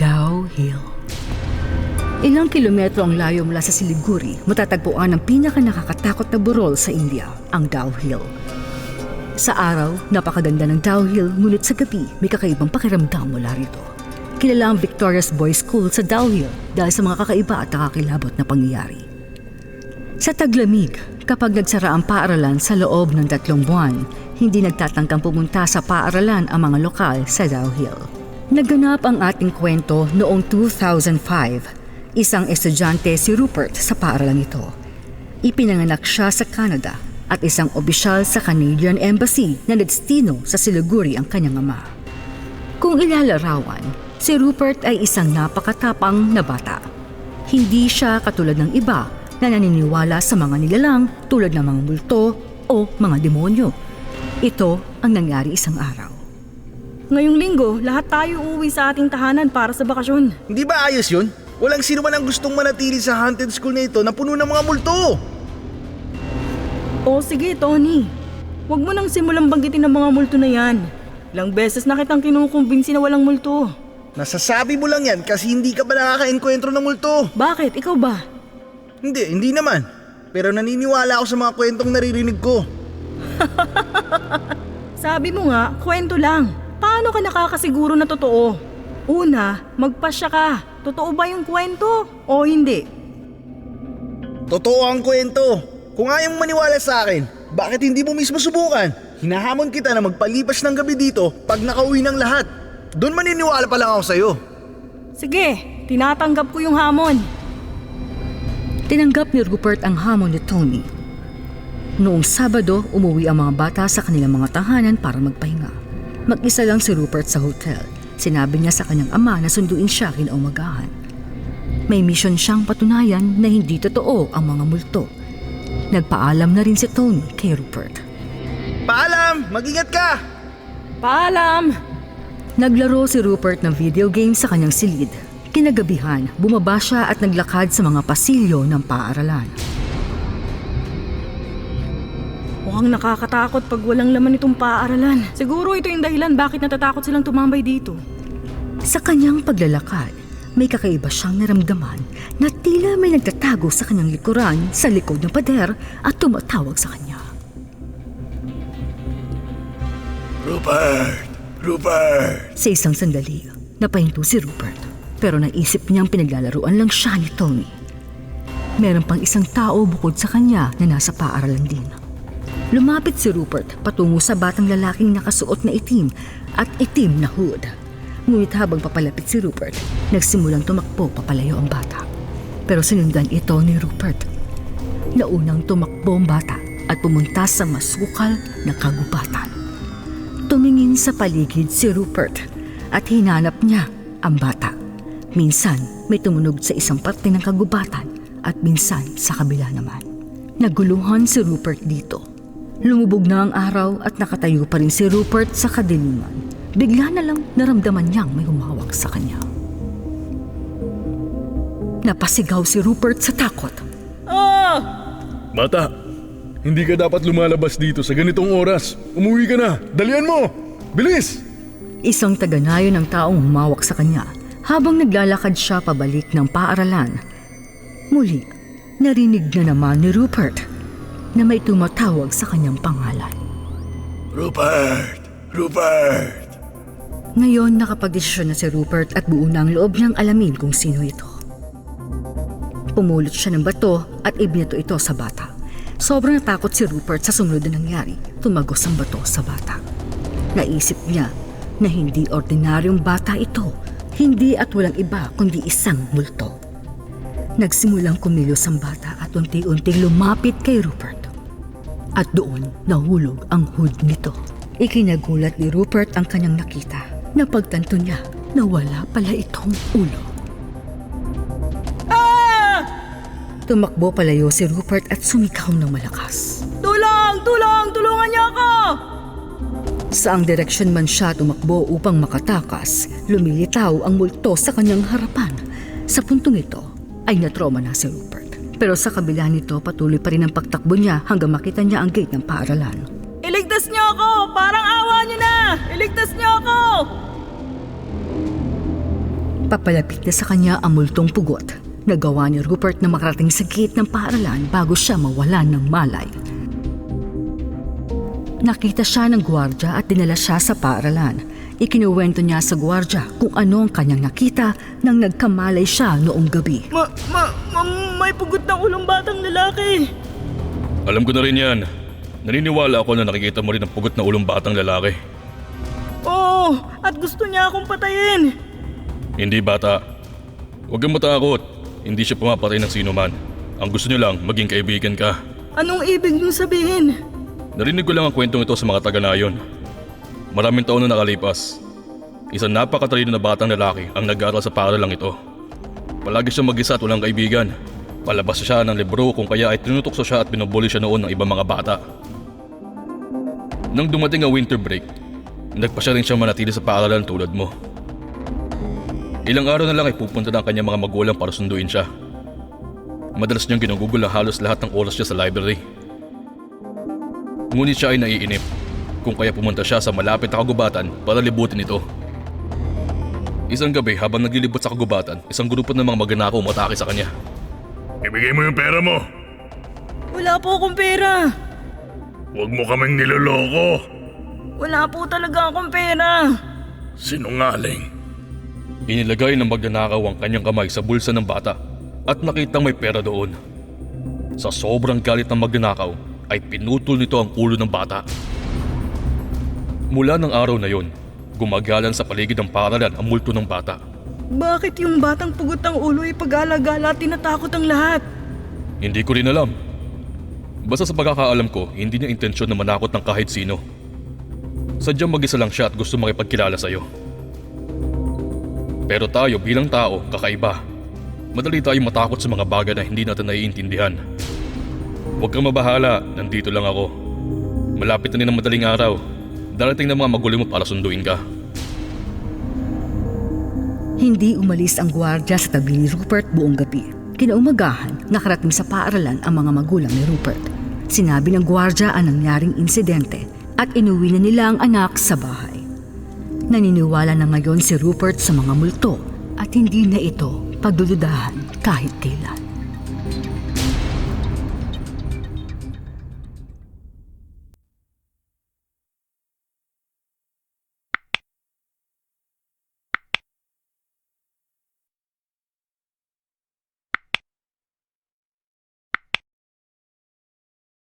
Dow Hill. Ilang kilometro ang layo mula sa Siliguri, matatagpuan ang pinaka-nakakatakot na burol sa India, ang Dow Hill. Sa araw, napakaganda ng Dow Hill, ngunit sa gabi, may kakaibang pakiramdam mula rito. Kilala ang Victoria's Boys School sa Dow Hill dahil sa mga kakaiba at nakakilabot na pangyayari. Sa taglamig, kapag nagsara ang paaralan sa loob ng 3 buwan, hindi nagtatangkang pumunta sa paaralan ang mga lokal sa Dow Hill. Naganap ang ating kwento noong 2005. Isang estudyante si Rupert sa paaralan ito. Ipinanganak siya sa Canada at isang opisyal sa Canadian Embassy na nagdestino sa Siliguri ang kanyang ama. Kung ilalarawan, si Rupert ay isang napakatapang na bata. Hindi siya katulad ng iba na naniniwala sa mga nilalang tulad ng mga multo o mga demonyo. Ito ang nangyari isang araw. Ngayong linggo, lahat tayo uuwi sa ating tahanan para sa bakasyon. Hindi ba ayos yun? Walang sino man ang gustong manatili sa haunted school na ito na puno ng mga multo. O sige, Tony. Huwag mo nang simulang banggitin ang mga multo na yan. Ilang beses na kitang kinukumbinsi na walang multo. Nasasabi mo lang yan kasi hindi ka ba nakaka-enkwentro ng multo? Bakit? Ikaw ba? Hindi naman. Pero naniniwala ako sa mga kwentong naririnig ko. Sabi mo nga, kwento lang. Paano ka nakakasiguro na totoo? Una, magpasya ka. Totoo ba yung kwento o hindi? Totoo ang kwento. Kung ayaw mong maniwala sa akin, bakit hindi mo mismo subukan? Hinahamon kita na magpalipas ng gabi dito pag nakauwi ng lahat. Doon maniniwala pa lang ako sa'yo. Sige, tinatanggap ko yung hamon. Tinanggap ni Rupert ang hamon ni Tony. Noong Sabado, umuwi ang mga bata sa kanilang mga tahanan para magpahinga. Mag-isa lang si Rupert sa hotel. Sinabi niya sa kanyang ama na sunduin siya kinaumagahan. May misyon siyang patunayan na hindi totoo ang mga multo. Nagpaalam na rin si Tony kay Rupert. Paalam! Mag-ingat ka! Paalam! Naglaro si Rupert ng video game sa kanyang silid. Kinagabihan, bumaba siya at naglakad sa mga pasilyo ng paaralan. Mukhang nakakatakot pag walang laman itong paaralan. Siguro ito yung dahilan bakit natatakot silang tumambay dito. Sa kanyang paglalakad, may kakaiba siyang naramdaman na tila may nagtatago sa kanyang likuran sa likod ng pader at tumatawag sa kanya. Rupert! Rupert! Sa isang sandali, napahinto si Rupert pero naisip niyang pinaglalaruan lang siya ni Tony. Meron pang isang tao bukod sa kanya na nasa paaralan din. Lumapit si Rupert patungo sa batang lalaking nakasuot na itim at itim na hood. Ngunit habang papalapit si Rupert, nagsimulang tumakbo papalayo ang bata. Pero sinundan ito ni Rupert. Naunang tumakbo ang bata at pumunta sa masukal na kagubatan. Tumingin sa paligid si Rupert at hinanap niya ang bata. Minsan may tumunog sa isang parte ng kagubatan at minsan sa kabila naman. Naguluhan si Rupert dito. Lumubog na ang araw at nakatayo pa rin si Rupert sa kadiliman. Bigla na lang naramdaman niyang may humawak sa kanya. Napasigaw si Rupert sa takot. Ah! Bata, hindi ka dapat lumalabas dito sa ganitong oras. Umuwi ka na. Dalian mo! Bilis! Isang taganayo ng taong humawak sa kanya habang naglalakad siya pabalik ng paaralan. Muli, narinig na naman ni Rupert na may tumatawag sa kanyang pangalan. Rupert! Rupert! Ngayon nakapagdesisyon na si Rupert at buo na ang loob niyang alamin kung sino ito. Pumulot siya ng bato at ibinato ito sa bata. Sobrang natakot si Rupert sa sumunod na nangyari. Tumagos ang bato sa bata. Naisip niya na hindi ordinaryong bata ito. Hindi at walang iba kundi isang multo. Nagsimulang kumilos ang bata at unti-unting lumapit kay Rupert. At doon nahulog ang hood nito. Ikinagulat ni Rupert ang kanyang nakita. Napagtanto niya na wala pala itong ulo. Ah! Tumakbo palayo si Rupert at sumikaw ng malakas. Tulong! Tulong! Tulungan niyo ako! Saang direksyon man siya tumakbo upang makatakas, lumilitaw ang multo sa kanyang harapan. Sa puntong ito ay natroma na si Rupert. Pero sa kabila nito patuloy pa rin ang pagtakbo niya hanggang makita niya ang gate ng paaralan. Iligtas niyo ako! Parang awa niyo na! Iligtas niyo ako! Papalapit na sa kanya ang multong pugot. Nagawa ni Rupert na makarating sa gate ng paaralan bago siya mawalan ng malay. Nakita siya ng gwardya at dinala siya sa paaralan. Ikinuwento niya sa gwardya kung ano ang kanyang nakita nang nagkamalay siya noong gabi. May pugot ng ulong batang lalaki. Alam ko na rin yan. Naniniwala ako na nakikita mo rin ang pugot na ulong batang lalaki. Oo, at gusto niya akong patayin. Hindi bata. Huwag kang matakot. Hindi siya pumapatay ng sino man. Ang gusto niya lang, maging kaibigan ka. Anong ibig niyong sabihin? Narinig ko lang ang kwentong ito sa mga taga-nayon. Maraming taon na nakalipas. Isang napakatalino na batang lalaki ang nag-aaral sa paaralang ito. Palagi siyang mag-isa at walang kaibigan. Palabas siya ng libro kung kaya ay tinutokso siya at binubuli siya noon ng ibang mga bata. Nang dumating ang winter break, nagpasya rin siyang manatili sa paaralan tulad mo. Ilang araw na lang ay pupunta na ang kanyang mga magulang para sunduin siya. Madalas niyang ginugugol ang halos lahat ng oras niya sa library. Ngunit siya ay naiinip kung kaya pumunta siya sa malapit na kagubatan para libutin ito. Isang gabi habang naglilibot sa kagubatan, isang grupo ng mga magnanakaw umatake sa kanya. Ibigay mo yung pera mo! Wala po akong pera. Huwag mo kaming niloloko! Wala po talaga akong pera. Sinungaling. Inilagay ng magnanakaw ang kanyang kamay sa bulsa ng bata at nakitang may pera doon. Sa sobrang galit ng magnanakaw ay pinutol nito ang ulo ng bata. Mula ng araw na yon, gumagalan sa paligid ng paaralan ang multo ng bata. Bakit yung batang pugot ng ulo ay pag-alagala at tinatakot ang lahat? Hindi ko rin alam. Basta sa pagkakaalam ko, hindi niya intensyon na manakot ng kahit sino. Sadyang mag-isa lang siya at gusto makipagkilala sa'yo. Pero tayo bilang tao, kakaiba. Madali tayong matakot sa mga bagay na hindi natin naiintindihan. Huwag kang mabahala, nandito lang ako. Malapit na rin ang madaling araw. Darating na mga magulang mo para sunduin ka. Hindi umalis ang gwardya sa tabi ni Rupert buong gabi. Kinaumagahan, nakarating sa paaralan ang mga magulang ni Rupert. Sinabi ng gwardya ang nangyaring insidente at inuwi na nila ang anak sa bahay. Naniniwala na ngayon si Rupert sa mga multo at hindi na ito pagdududahan kahit kailan.